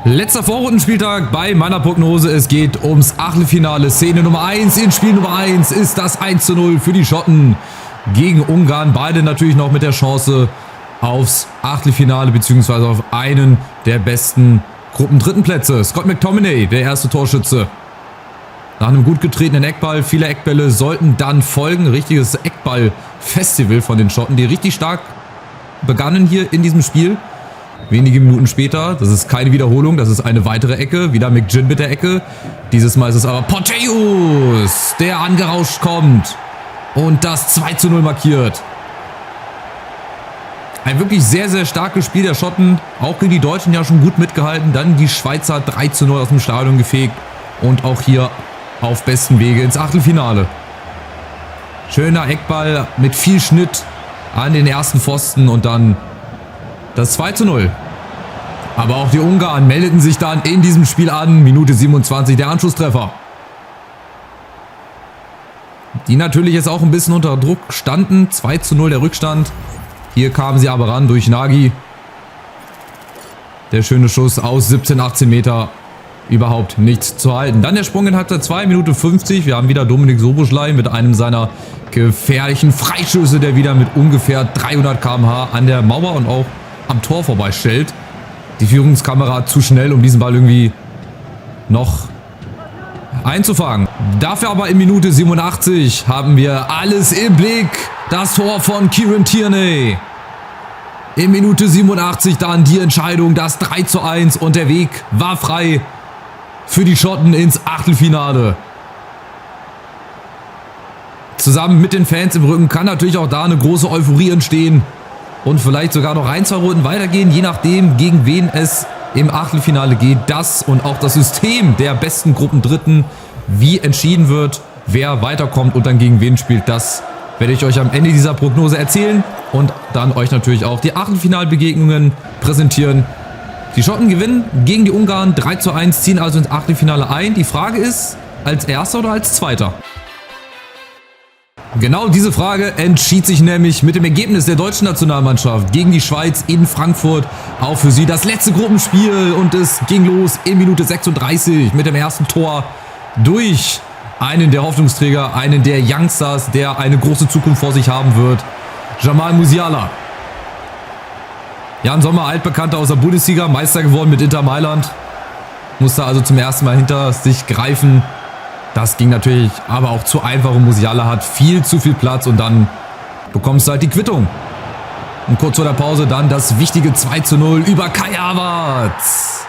Letzter Vorrundenspieltag bei meiner Prognose. Es geht ums Achtelfinale. Szene Nummer 1 in Spiel Nummer 1 ist das 1:0 für die Schotten gegen Ungarn. Beide natürlich noch mit der Chance aufs Achtelfinale bzw. auf einen der besten Gruppendrittenplätze. Scott McTominay, der erste Torschütze. Nach einem gut getretenen Eckball. Viele Eckbälle sollten dann folgen. Richtiges Eckball-Festival von den Schotten, die richtig stark begannen hier in diesem Spiel. Wenige Minuten später, das ist keine Wiederholung, das ist eine weitere Ecke. Wieder McGinn mit der Ecke. Dieses Mal ist es aber Porteus, der angerauscht kommt und das 2:0 markiert. Ein wirklich sehr, sehr starkes Spiel der Schotten. Auch gegen die Deutschen ja schon gut mitgehalten. Dann die Schweizer 3:0 aus dem Stadion gefegt. Und auch hier auf besten Wege ins Achtelfinale. Schöner Eckball mit viel Schnitt an den ersten Pfosten und dann das 2:0. Aber auch die Ungarn meldeten sich dann in diesem Spiel an. Minute 27 der Anschlusstreffer. Die natürlich jetzt auch ein bisschen unter Druck standen. 2:0 der Rückstand. Hier kamen sie aber ran durch Nagy. Der schöne Schuss aus 17, 18 Meter. Überhaupt nichts zu halten. Dann der Sprung in Halbzeit 2, Minute 50. Wir haben wieder Dominik Szoboszlai mit einem seiner gefährlichen Freischüsse, der wieder mit ungefähr 300 km/h an der Mauer und auch am Tor vorbeistellt. Die Führungskamera zu schnell, um diesen Ball irgendwie noch einzufangen. Dafür aber in Minute 87 haben wir alles im Blick. Das Tor von Kieran Tierney. In Minute 87 dann die Entscheidung, das 3:1 und der Weg war frei für die Schotten ins Achtelfinale. Zusammen mit den Fans im Rücken kann natürlich auch da eine große Euphorie entstehen und vielleicht sogar noch 1, 2 Runden weitergehen, je nachdem, gegen wen es im Achtelfinale geht. Das und auch das System der besten Gruppendritten, wie entschieden wird, wer weiterkommt und dann gegen wen spielt, das werde ich euch am Ende dieser Prognose erzählen und dann euch natürlich auch die Achtelfinalbegegnungen präsentieren. Die Schotten gewinnen gegen die Ungarn 3:1, ziehen also ins Achtelfinale ein. Die Frage ist, als Erster oder als Zweiter? Genau diese Frage entschied sich nämlich mit dem Ergebnis der deutschen Nationalmannschaft gegen die Schweiz in Frankfurt. Auch für sie das letzte Gruppenspiel und es ging los in Minute 36 mit dem ersten Tor durch einen der Hoffnungsträger, einen der Youngsters, der eine große Zukunft vor sich haben wird. Jamal Musiala. Jan Sommer, altbekannter aus der Bundesliga, Meister geworden mit Inter Mailand. Musste also zum ersten Mal hinter sich greifen. Das ging natürlich aber auch zu einfach und Musiala hat viel zu viel Platz und dann bekommst du halt die Quittung. Und kurz vor der Pause dann das wichtige 2:0 über Kai Havertz.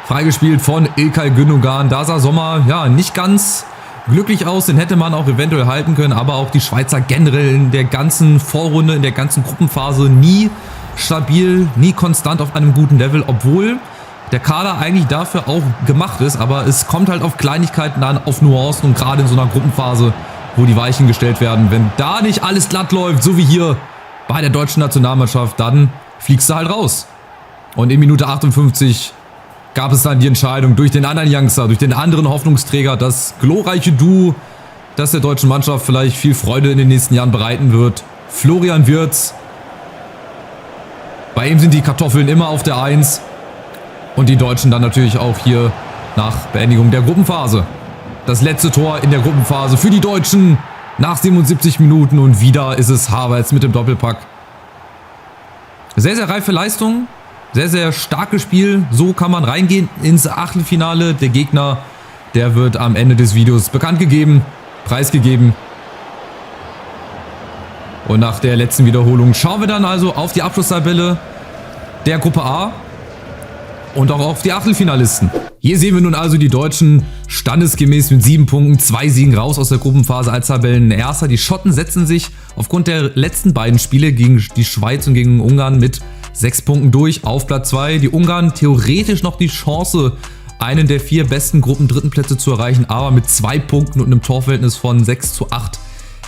Freigespielt von İlkay Gündogan. Da sah Sommer ja nicht ganz glücklich aus, den hätte man auch eventuell halten können, aber auch die Schweizer generell in der ganzen Vorrunde, in der ganzen Gruppenphase nie stabil, nie konstant auf einem guten Level, obwohl der Kader eigentlich dafür auch gemacht ist, aber es kommt halt auf Kleinigkeiten an, auf Nuancen und gerade in so einer Gruppenphase, wo die Weichen gestellt werden, wenn da nicht alles glatt läuft, so wie hier bei der deutschen Nationalmannschaft, dann fliegst du halt raus. Und in Minute 58 gab es dann die Entscheidung durch den anderen Youngster, durch den anderen Hoffnungsträger, das glorreiche Duo, das der deutschen Mannschaft vielleicht viel Freude in den nächsten Jahren bereiten wird. Florian Wirtz. Bei ihm sind die Kartoffeln immer auf der 1. Und die Deutschen dann natürlich auch hier nach Beendigung der Gruppenphase. Das letzte Tor in der Gruppenphase für die Deutschen nach 77 Minuten. Und wieder ist es Havertz mit dem Doppelpack. Sehr, sehr reife Leistung. Sehr, sehr starkes Spiel. So kann man reingehen ins Achtelfinale. Der Gegner, der wird am Ende des Videos bekannt gegeben, preisgegeben. Und nach der letzten Wiederholung schauen wir dann also auf die Abschlusstabelle der Gruppe A und auch auf die Achtelfinalisten. Hier sehen wir nun also die Deutschen standesgemäß mit 7 Punkten, 2 Siegen raus aus der Gruppenphase als Tabellenerster. Die Schotten setzen sich aufgrund der letzten beiden Spiele gegen die Schweiz und gegen Ungarn mit 6 Punkten durch auf Platz 2. Die Ungarn theoretisch noch die Chance, einen der 4 besten Gruppendrittenplätze zu erreichen, aber mit 2 Punkten und einem Torverhältnis von 6:8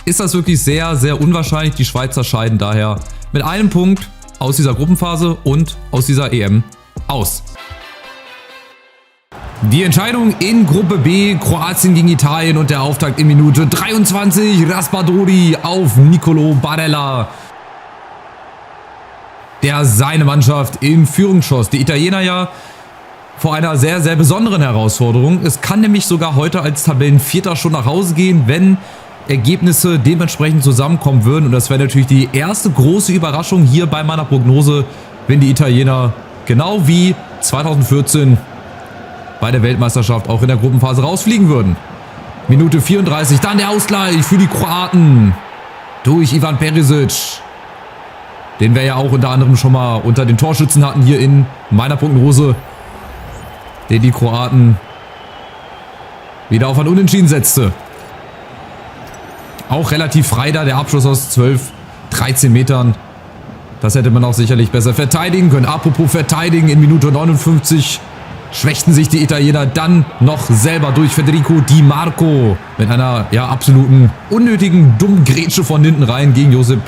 ist das wirklich sehr, sehr unwahrscheinlich. Die Schweizer scheiden daher mit einem Punkt aus dieser Gruppenphase und aus dieser EM aus. Die Entscheidung in Gruppe B, Kroatien gegen Italien und der Auftakt in Minute 23. Raspadori auf Nicolo Barella, der seine Mannschaft in Führung schoss. Die Italiener ja vor einer sehr, sehr besonderen Herausforderung. Es kann nämlich sogar heute als Tabellenvierter schon nach Hause gehen, wenn Ergebnisse dementsprechend zusammenkommen würden. Und das wäre natürlich die erste große Überraschung hier bei meiner Prognose, wenn die Italiener genau wie 2014 bei der Weltmeisterschaft auch in der Gruppenphase rausfliegen würden. Minute 34, dann der Ausgleich für die Kroaten durch Ivan Perisic. Den wir ja auch unter anderem schon mal unter den Torschützen hatten hier in meiner Prognose. Den die Kroaten wieder auf ein Unentschieden setzte. Auch relativ frei da der Abschluss aus 12, 13 Metern. Das hätte man auch sicherlich besser verteidigen können. Apropos verteidigen, in Minute 59 schwächten sich die Italiener dann noch selber durch Federico Di Marco mit einer absoluten unnötigen dummen Grätsche von hinten rein gegen Josip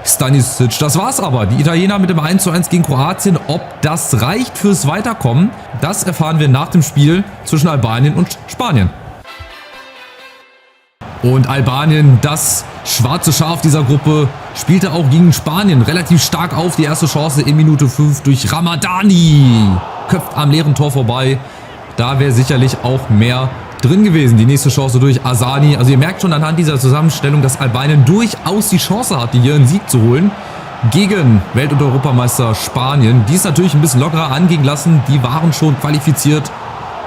Stanisic. Das war's aber. Die Italiener mit dem 1:1 gegen Kroatien. Ob das reicht fürs Weiterkommen, das erfahren wir nach dem Spiel zwischen Albanien und Spanien. Und Albanien, das schwarze Schaf dieser Gruppe, spielte auch gegen Spanien relativ stark auf. Die erste Chance in Minute 5 durch Ramadani. Köpft am leeren Tor vorbei. Da wäre sicherlich auch mehr drin gewesen. Die nächste Chance durch Asani. Also ihr merkt schon anhand dieser Zusammenstellung, dass Albanien durchaus die Chance hatte, hier einen Sieg zu holen. Gegen Welt- und Europameister Spanien. Die ist natürlich ein bisschen lockerer angehen lassen. Die waren schon qualifiziert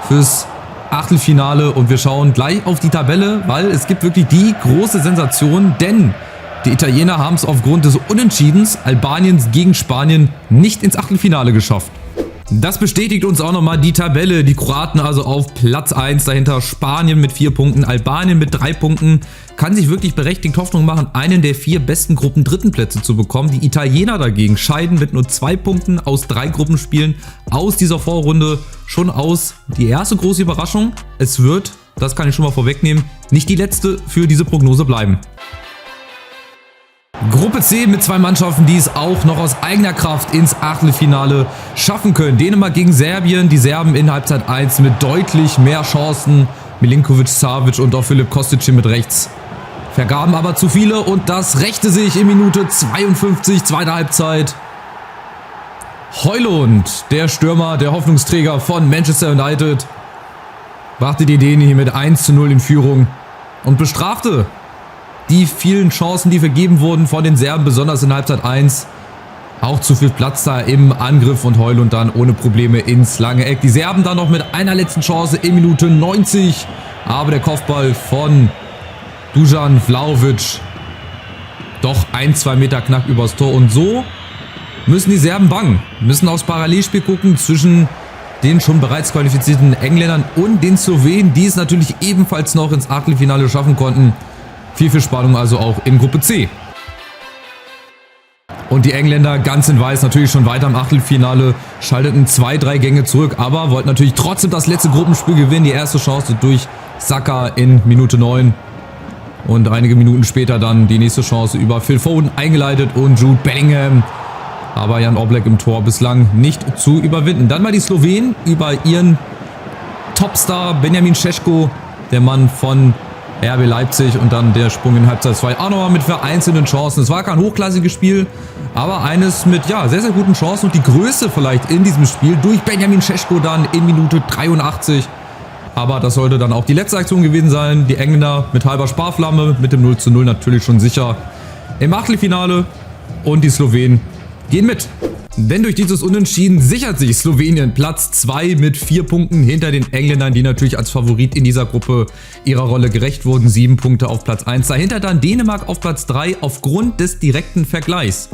fürs Achtelfinale. Und wir schauen gleich auf die Tabelle, weil es gibt wirklich die große Sensation. Denn die Italiener haben es aufgrund des Unentschiedens Albaniens gegen Spanien nicht ins Achtelfinale geschafft. Das bestätigt uns auch nochmal die Tabelle. Die Kroaten also auf Platz 1, dahinter Spanien mit 4 Punkten, Albanien mit 3 Punkten. Kann sich wirklich berechtigt Hoffnung machen, einen der 4 besten dritten Plätze zu bekommen. Die Italiener dagegen scheiden mit nur 2 Punkten aus 3 Gruppenspielen aus dieser Vorrunde schon aus. Die erste große Überraschung, es wird, das kann ich schon mal vorwegnehmen, nicht die letzte für diese Prognose bleiben. Gruppe C mit 2 Mannschaften, die es auch noch aus eigener Kraft ins Achtelfinale schaffen können. Dänemark gegen Serbien, die Serben in Halbzeit 1 mit deutlich mehr Chancen. Milinkovic-Savic und auch Filip Kostic mit rechts vergaben aber zu viele und das rächte sich in Minute 52, zweite Halbzeit. Højlund, der Stürmer, der Hoffnungsträger von Manchester United, brachte die Dänen hier mit 1:0 in Führung und bestrafte die vielen Chancen, die vergeben wurden von den Serben, besonders in Halbzeit 1. Auch zu viel Platz da im Angriff und Højlund dann ohne Probleme ins lange Eck. Die Serben dann noch mit einer letzten Chance in Minute 90. Aber der Kopfball von Dusan Vlahovic doch 1-2 Meter knapp übers Tor. Und so müssen die Serben bangen. Müssen aufs Parallelspiel gucken zwischen den schon bereits qualifizierten Engländern und den Slowenen, die es natürlich ebenfalls noch ins Achtelfinale schaffen konnten. Viel Spannung also auch in Gruppe C. Und die Engländer ganz in weiß natürlich schon weiter im Achtelfinale, schalteten 2-3 Gänge zurück, aber wollten natürlich trotzdem das letzte Gruppenspiel gewinnen. Die erste Chance durch Saka in Minute 9. Und einige Minuten später dann die nächste Chance über Phil Foden eingeleitet und Jude Bellingham. Aber Jan Oblak im Tor bislang nicht zu überwinden. Dann mal die Slowenen über ihren Topstar Benjamin Šeško, der Mann von RB Leipzig, und dann der Sprung in Halbzeit 2 auch nochmal mit vereinzelten Chancen. Es war kein hochklassiges Spiel, aber eines mit sehr, sehr guten Chancen und die Größe vielleicht in diesem Spiel durch Benjamin Šeško dann in Minute 83. Aber das sollte dann auch die letzte Aktion gewesen sein. Die Engländer mit halber Sparflamme, mit dem 0:0 natürlich schon sicher im Achtelfinale und die Slowenen gehen mit. Denn durch dieses Unentschieden sichert sich Slowenien Platz 2 mit 4 Punkten hinter den Engländern, die natürlich als Favorit in dieser Gruppe ihrer Rolle gerecht wurden. 7 Punkte auf Platz 1. Dahinter dann Dänemark auf Platz 3 aufgrund des direkten Vergleichs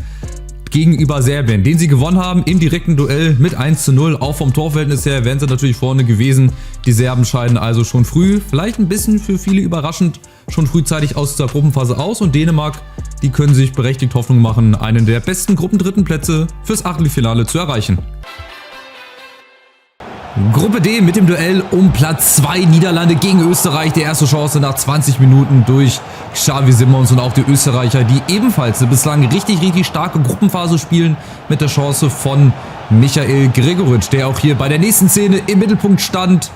gegenüber Serbien, den sie gewonnen haben im direkten Duell mit 1:0. Auch vom Torverhältnis her wären sie natürlich vorne gewesen. Die Serben scheiden also schon früh, vielleicht ein bisschen für viele überraschend, schon frühzeitig aus der Gruppenphase aus. Und Dänemark, die können sich berechtigt Hoffnung machen, einen der besten Gruppendritten Plätze fürs Achtelfinale zu erreichen. Gruppe D mit dem Duell um Platz 2, Niederlande gegen Österreich. Die erste Chance nach 20 Minuten durch Xavi Simons und auch die Österreicher, die ebenfalls eine bislang richtig starke Gruppenphase spielen, mit der Chance von Michael Gregoritsch, der auch hier bei der nächsten Szene im Mittelpunkt stand.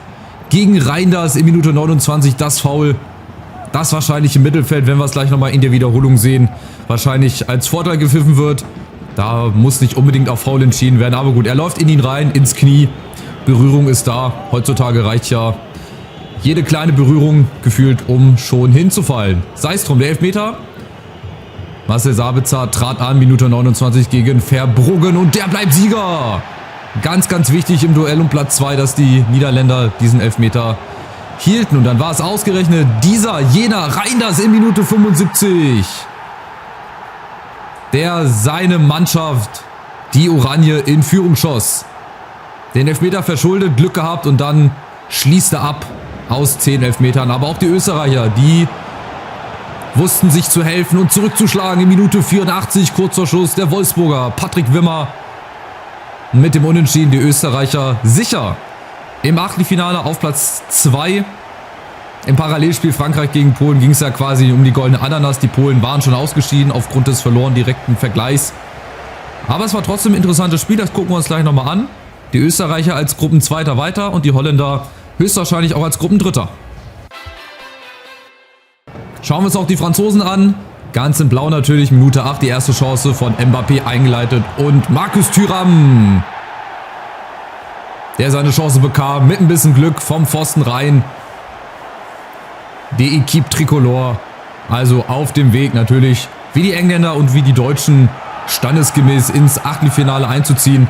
Gegen Reinders in Minute 29 das Foul. Das wahrscheinlich im Mittelfeld, wenn wir es gleich nochmal in der Wiederholung sehen, wahrscheinlich als Vorteil gepfiffen wird. Da muss nicht unbedingt auf Foul entschieden werden, aber gut, er läuft in ihn rein, ins Knie. Berührung ist da. Heutzutage reicht ja jede kleine Berührung gefühlt, um schon hinzufallen. Sei es drum, der Elfmeter. Marcel Sabitzer trat an, Minute 29 gegen Verbruggen und der bleibt Sieger. Ganz, ganz wichtig im Duell um Platz 2, dass die Niederländer diesen Elfmeter hielten. Und dann war es ausgerechnet jener Reinders in Minute 75, der seine Mannschaft, die Oranje, in Führung schoss. Den Elfmeter verschuldet, Glück gehabt und dann schließt er ab aus 10 Elfmetern. Aber auch die Österreicher, die wussten sich zu helfen und zurückzuschlagen in Minute 84. Kurzer Schuss der Wolfsburger, Patrick Wimmer. Mit dem Unentschieden die Österreicher sicher im Achtelfinale auf Platz 2. Im Parallelspiel Frankreich gegen Polen ging es ja quasi um die goldene Ananas. Die Polen waren schon ausgeschieden aufgrund des verloren direkten Vergleichs. Aber es war trotzdem ein interessantes Spiel, das gucken wir uns gleich nochmal an. Die Österreicher als Gruppenzweiter weiter und die Holländer höchstwahrscheinlich auch als Gruppendritter. Schauen wir uns auch die Franzosen an. Ganz in Blau natürlich, Minute 8, die erste Chance von Mbappé eingeleitet und Marcus Thuram, der seine Chance bekam, mit ein bisschen Glück vom Pfosten rein. Die Equipe Tricolore, also auf dem Weg natürlich, wie die Engländer und wie die Deutschen, standesgemäß ins Achtelfinale einzuziehen.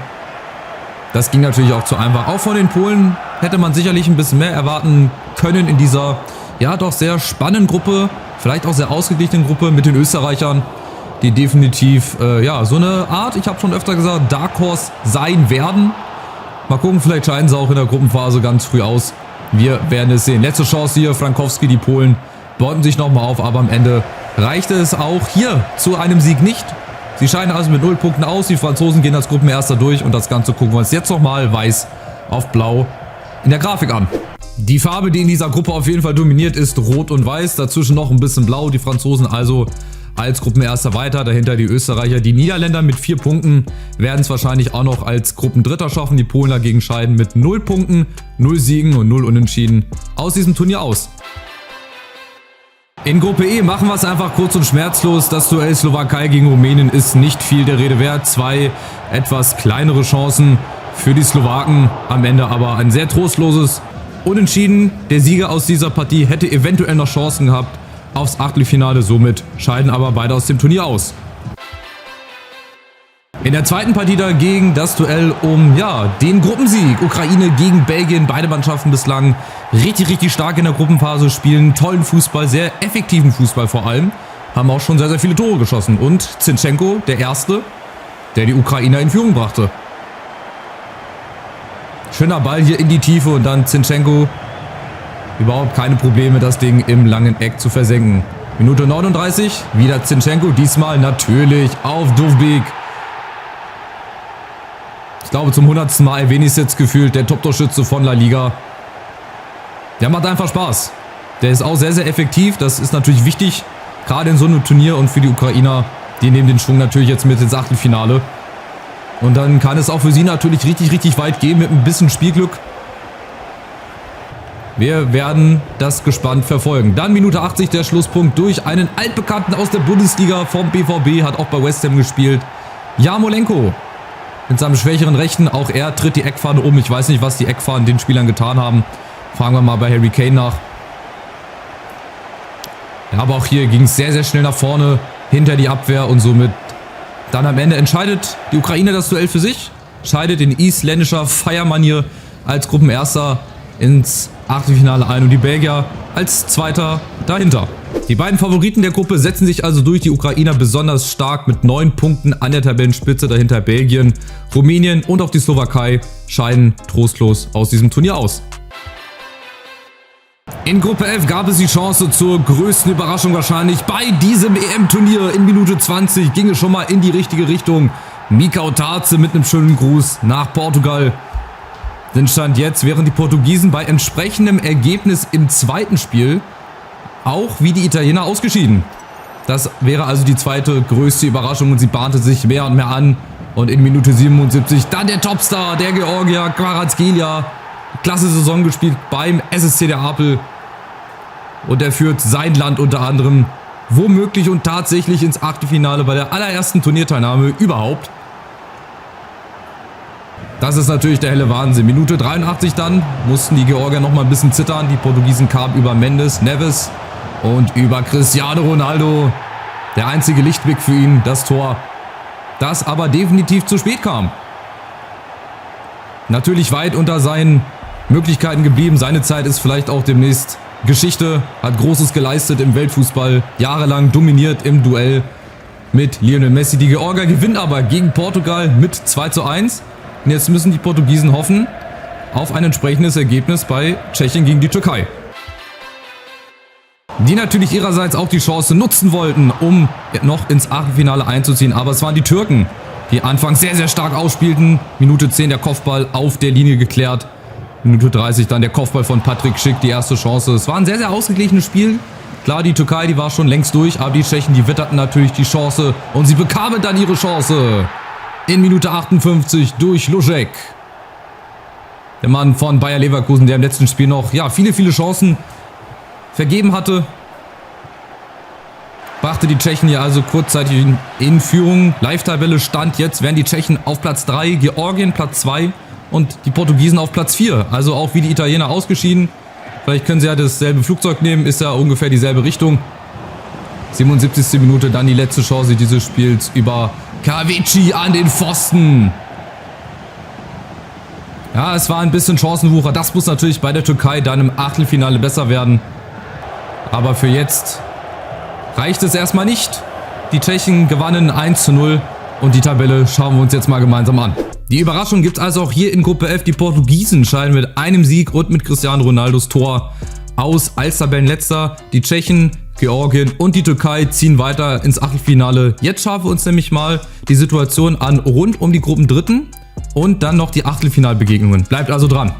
Das ging natürlich auch zu einfach. Auch von den Polen hätte man sicherlich ein bisschen mehr erwarten können in dieser, ja doch sehr spannenden Gruppe. Vielleicht auch sehr ausgeglichenen Gruppe mit den Österreichern, die definitiv, so eine Art, ich habe schon öfter gesagt, Dark Horse sein werden. Mal gucken, vielleicht scheiden sie auch in der Gruppenphase ganz früh aus. Wir werden es sehen. Letzte Chance hier, Frankowski, die Polen beuten sich nochmal auf, aber am Ende reichte es auch hier zu einem Sieg nicht. Sie scheiden also mit 0 Punkten aus, die Franzosen gehen als Gruppenerster durch und das Ganze gucken wir uns jetzt nochmal weiß auf blau in der Grafik an. Die Farbe, die in dieser Gruppe auf jeden Fall dominiert, ist Rot und Weiß. Dazwischen noch ein bisschen Blau. Die Franzosen also als Gruppenerster weiter. Dahinter die Österreicher. Die Niederländer mit 4 Punkten werden es wahrscheinlich auch noch als Gruppendritter schaffen. Die Polen dagegen scheiden mit 0 Punkten, 0 Siegen und 0 Unentschieden aus diesem Turnier aus. In Gruppe E machen wir es einfach kurz und schmerzlos. Das Duell Slowakei gegen Rumänien ist nicht viel der Rede wert. 2 etwas kleinere Chancen für die Slowaken. Am Ende aber ein sehr trostloses Unentschieden. Der Sieger aus dieser Partie hätte eventuell noch Chancen gehabt aufs Achtelfinale. Somit scheiden aber beide aus dem Turnier aus. In der zweiten Partie dagegen das Duell um den Gruppensieg. Ukraine gegen Belgien. Beide Mannschaften bislang richtig, richtig stark in der Gruppenphase, spielen tollen Fußball, sehr effektiven Fußball vor allem. Haben auch schon sehr, sehr viele Tore geschossen. Und Zinchenko, der Erste, der die Ukrainer in Führung brachte. Schöner Ball hier in die Tiefe und dann Zinchenko. Überhaupt keine Probleme, das Ding im langen Eck zu versenken. Minute 39, wieder Zinchenko, diesmal natürlich auf Dovbyk. Ich glaube, zum 100. Mal erwähne ich es jetzt gefühlt, der Top-Torschütze von La Liga. Der macht einfach Spaß. Der ist auch sehr, sehr effektiv, das ist natürlich wichtig, gerade in so einem Turnier und für die Ukrainer, die nehmen den Schwung natürlich jetzt mit ins Achtelfinale. Und dann kann es auch für sie natürlich richtig, richtig weit gehen mit ein bisschen Spielglück. Wir werden das gespannt verfolgen. Dann Minute 80, der Schlusspunkt durch einen Altbekannten aus der Bundesliga vom BVB, hat auch bei West Ham gespielt. Jarmolenko mit seinem schwächeren Rechten, auch er tritt die Eckfahne um. Ich weiß nicht, was die Eckfahnen den Spielern getan haben. Fragen wir mal bei Harry Kane nach. Ja, aber auch hier ging es sehr, sehr schnell nach vorne, hinter die Abwehr und somit dann am Ende entscheidet die Ukraine das Duell für sich, scheidet in isländischer Feiermanier als Gruppenerster ins Achtelfinale ein und die Belgier als Zweiter dahinter. Die beiden Favoriten der Gruppe setzen sich also durch, die Ukrainer besonders stark mit 9 Punkten an der Tabellenspitze, dahinter Belgien, Rumänien und auch die Slowakei scheiden trostlos aus diesem Turnier aus. In Gruppe F gab es die Chance zur größten Überraschung wahrscheinlich bei diesem EM-Turnier. In Minute 20 ging es schon mal in die richtige Richtung. Mika Otaze mit einem schönen Gruß nach Portugal. Denn Stand jetzt wären die Portugiesen bei entsprechendem Ergebnis im zweiten Spiel auch wie die Italiener ausgeschieden. Das wäre also die zweite größte Überraschung und sie bahnte sich mehr und mehr an. Und in Minute 77 dann der Topstar, der Georgier Kvaratskhelia. Klasse Saison gespielt beim SSC der Apel. Und er führt sein Land unter anderem womöglich und tatsächlich ins Achtelfinale bei der allerersten Turnierteilnahme überhaupt. Das ist natürlich der helle Wahnsinn. Minute 83 dann mussten die Georgier noch mal ein bisschen zittern. Die Portugiesen kamen über Mendes, Neves und über Cristiano Ronaldo. Der einzige Lichtblick für ihn, das Tor, das aber definitiv zu spät kam. Natürlich weit unter seinen Möglichkeiten geblieben. Seine Zeit ist vielleicht auch demnächst Geschichte. Hat Großes geleistet im Weltfußball. Jahrelang dominiert im Duell mit Lionel Messi. Die Georgier gewinnen aber gegen Portugal mit 2:1. Und jetzt müssen die Portugiesen hoffen auf ein entsprechendes Ergebnis bei Tschechien gegen die Türkei. Die natürlich ihrerseits auch die Chance nutzen wollten, um noch ins Achtelfinale einzuziehen. Aber es waren die Türken, die anfangs sehr, sehr stark ausspielten. Minute 10 der Kopfball auf der Linie geklärt. Minute 30 dann der Kopfball von Patrick Schick, die erste Chance. Es war ein sehr, sehr ausgeglichenes Spiel. Klar, die Türkei, die war schon längst durch, aber die Tschechen, die witterten natürlich die Chance. Und sie bekamen dann ihre Chance in Minute 58 durch Lušek. Der Mann von Bayer Leverkusen, der im letzten Spiel noch viele, viele Chancen vergeben hatte. Brachte die Tschechen hier also kurzzeitig in Führung. Live-Tabelle stand jetzt, wären die Tschechen auf Platz 3, Georgien Platz 2 und die Portugiesen auf Platz 4. Also auch wie die Italiener ausgeschieden. Vielleicht können sie ja dasselbe Flugzeug nehmen, ist ja ungefähr dieselbe Richtung. 77. Minute, dann die letzte Chance dieses Spiels über Kavici an den Pfosten. Ja, es war ein bisschen Chancenwucher. Das muss natürlich bei der Türkei dann im Achtelfinale besser werden. Aber für jetzt reicht es erstmal nicht. Die Tschechen gewannen 1:0 und die Tabelle schauen wir uns jetzt mal gemeinsam an. Die Überraschung gibt es also auch hier in Gruppe F. Die Portugiesen scheiden mit einem Sieg und mit Cristiano Ronaldos Tor aus als Tabellenletzter. Die Tschechen, Georgien und die Türkei ziehen weiter ins Achtelfinale. Jetzt schauen wir uns nämlich mal die Situation an rund um die Gruppendritten und dann noch die Achtelfinalbegegnungen. Bleibt also dran.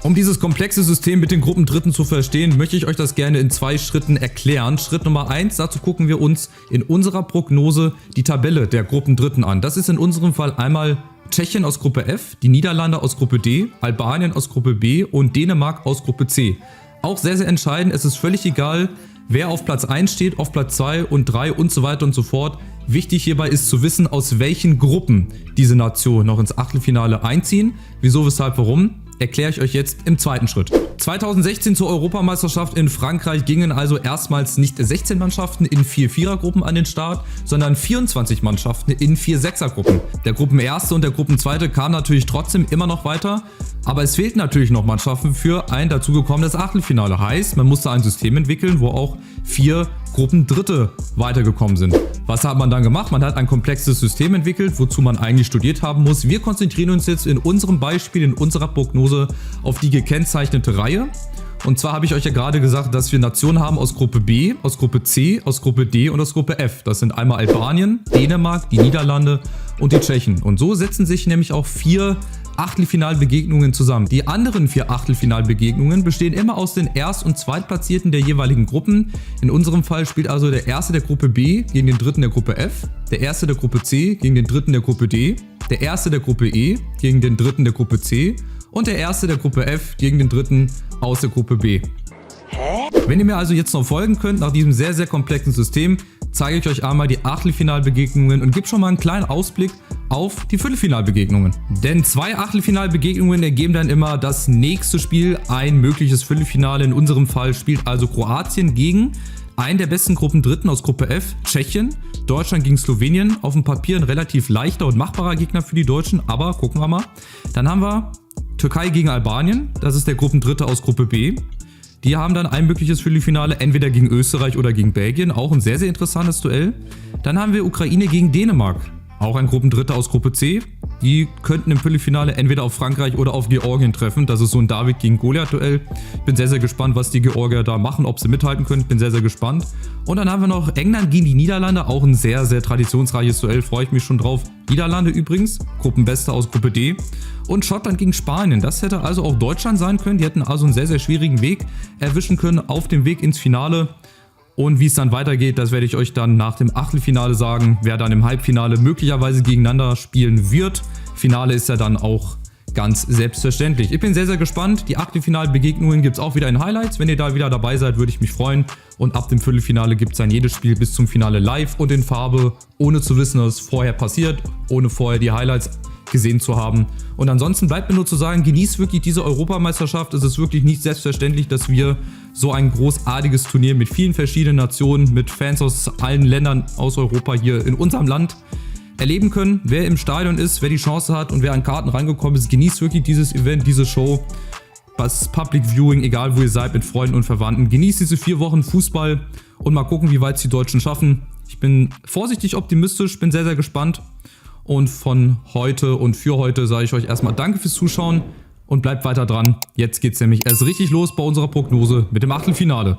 Um dieses komplexe System mit den Gruppendritten zu verstehen, möchte ich euch das gerne in 2 Schritten erklären. Schritt Nummer 1, dazu gucken wir uns in unserer Prognose die Tabelle der Gruppendritten an. Das ist in unserem Fall einmal Tschechien aus Gruppe F, die Niederlande aus Gruppe D, Albanien aus Gruppe B und Dänemark aus Gruppe C. Auch sehr, sehr entscheidend, es ist völlig egal, wer auf Platz 1 steht, auf Platz 2 und 3 und so weiter und so fort. Wichtig hierbei ist zu wissen, aus welchen Gruppen diese Nationen noch ins Achtelfinale einziehen. Wieso, weshalb, warum? Erkläre ich euch jetzt im zweiten Schritt. 2016 zur Europameisterschaft in Frankreich gingen also erstmals nicht 16 Mannschaften in 4 Vierergruppen an den Start, sondern 24 Mannschaften in 4 Sechsergruppen. Der Gruppenerste und der Gruppenzweite kamen natürlich trotzdem immer noch weiter, aber es fehlten natürlich noch Mannschaften für ein dazugekommenes Achtelfinale. Heißt, man musste ein System entwickeln, wo auch 4 Gruppendritte weitergekommen sind. Was hat man dann gemacht? Man hat ein komplexes System entwickelt, wozu man eigentlich studiert haben muss. Wir konzentrieren uns jetzt in unserem Beispiel, in unserer Prognose auf die gekennzeichnete Reihe. Und zwar habe ich euch ja gerade gesagt, dass wir Nationen haben aus Gruppe B, aus Gruppe C, aus Gruppe D und aus Gruppe F. Das sind einmal Albanien, Dänemark, die Niederlande und die Tschechen. Und so setzen sich nämlich auch 4 Achtelfinalbegegnungen zusammen. Die anderen 4 Achtelfinalbegegnungen bestehen immer aus den Erst- und Zweitplatzierten der jeweiligen Gruppen. In unserem Fall spielt also der Erste der Gruppe B gegen den Dritten der Gruppe F, der Erste der Gruppe C gegen den Dritten der Gruppe D, der Erste der Gruppe E gegen den Dritten der Gruppe C und der Erste der Gruppe F gegen den Dritten aus der Gruppe B. Wenn ihr mir also jetzt noch folgen könnt, nach diesem sehr, sehr komplexen System, zeige ich euch einmal die Achtelfinalbegegnungen und gebe schon mal einen kleinen Ausblick auf die Viertelfinalbegegnungen. Denn 2 Achtelfinalbegegnungen ergeben dann immer das nächste Spiel, ein mögliches Viertelfinale. In unserem Fall spielt also Kroatien gegen einen der besten Gruppendritten aus Gruppe F, Tschechien. Deutschland gegen Slowenien, auf dem Papier ein relativ leichter und machbarer Gegner für die Deutschen, aber gucken wir mal. Dann haben wir Türkei gegen Albanien, das ist der Gruppendritte aus Gruppe B. Die haben dann ein mögliches Viertelfinale, entweder gegen Österreich oder gegen Belgien. Auch ein sehr, sehr interessantes Duell. Dann haben wir Ukraine gegen Dänemark. Auch ein Gruppendritter aus Gruppe C. Die könnten im Viertelfinale entweder auf Frankreich oder auf Georgien treffen. Das ist so ein David gegen Goliath-Duell. Ich bin sehr, sehr gespannt, was die Georgier da machen, ob sie mithalten können. Ich bin sehr, sehr gespannt. Und dann haben wir noch England gegen die Niederlande. Auch ein sehr, sehr traditionsreiches Duell. Freue ich mich schon drauf. Niederlande übrigens, Gruppenbeste aus Gruppe D. Und Schottland gegen Spanien. Das hätte also auch Deutschland sein können. Die hätten also einen sehr, sehr schwierigen Weg erwischen können auf dem Weg ins Finale. Und wie es dann weitergeht, das werde ich euch dann nach dem Achtelfinale sagen, wer dann im Halbfinale möglicherweise gegeneinander spielen wird. Finale ist ja dann auch ganz selbstverständlich. Ich bin sehr, sehr gespannt. Die Achtelfinalbegegnungen gibt es auch wieder in Highlights. Wenn ihr da wieder dabei seid, würde ich mich freuen. Und ab dem Viertelfinale gibt es dann jedes Spiel bis zum Finale live und in Farbe, ohne zu wissen, was vorher passiert, ohne vorher die Highlights gesehen zu haben. Und ansonsten bleibt mir nur zu sagen, genießt wirklich diese Europameisterschaft. Es ist wirklich nicht selbstverständlich, dass wir so ein großartiges Turnier mit vielen verschiedenen Nationen, mit Fans aus allen Ländern aus Europa hier in unserem Land erleben können. Wer im Stadion ist, wer die Chance hat und wer an Karten rangekommen ist, genießt wirklich dieses Event, diese Show. Was Public Viewing, egal wo ihr seid, mit Freunden und Verwandten. Genießt diese 4 Wochen Fußball und mal gucken, wie weit es die Deutschen schaffen. Ich bin vorsichtig optimistisch, bin sehr, sehr gespannt. Und von heute und für heute sage ich euch erstmal danke fürs Zuschauen und bleibt weiter dran. Jetzt geht es nämlich erst richtig los bei unserer Prognose mit dem Achtelfinale.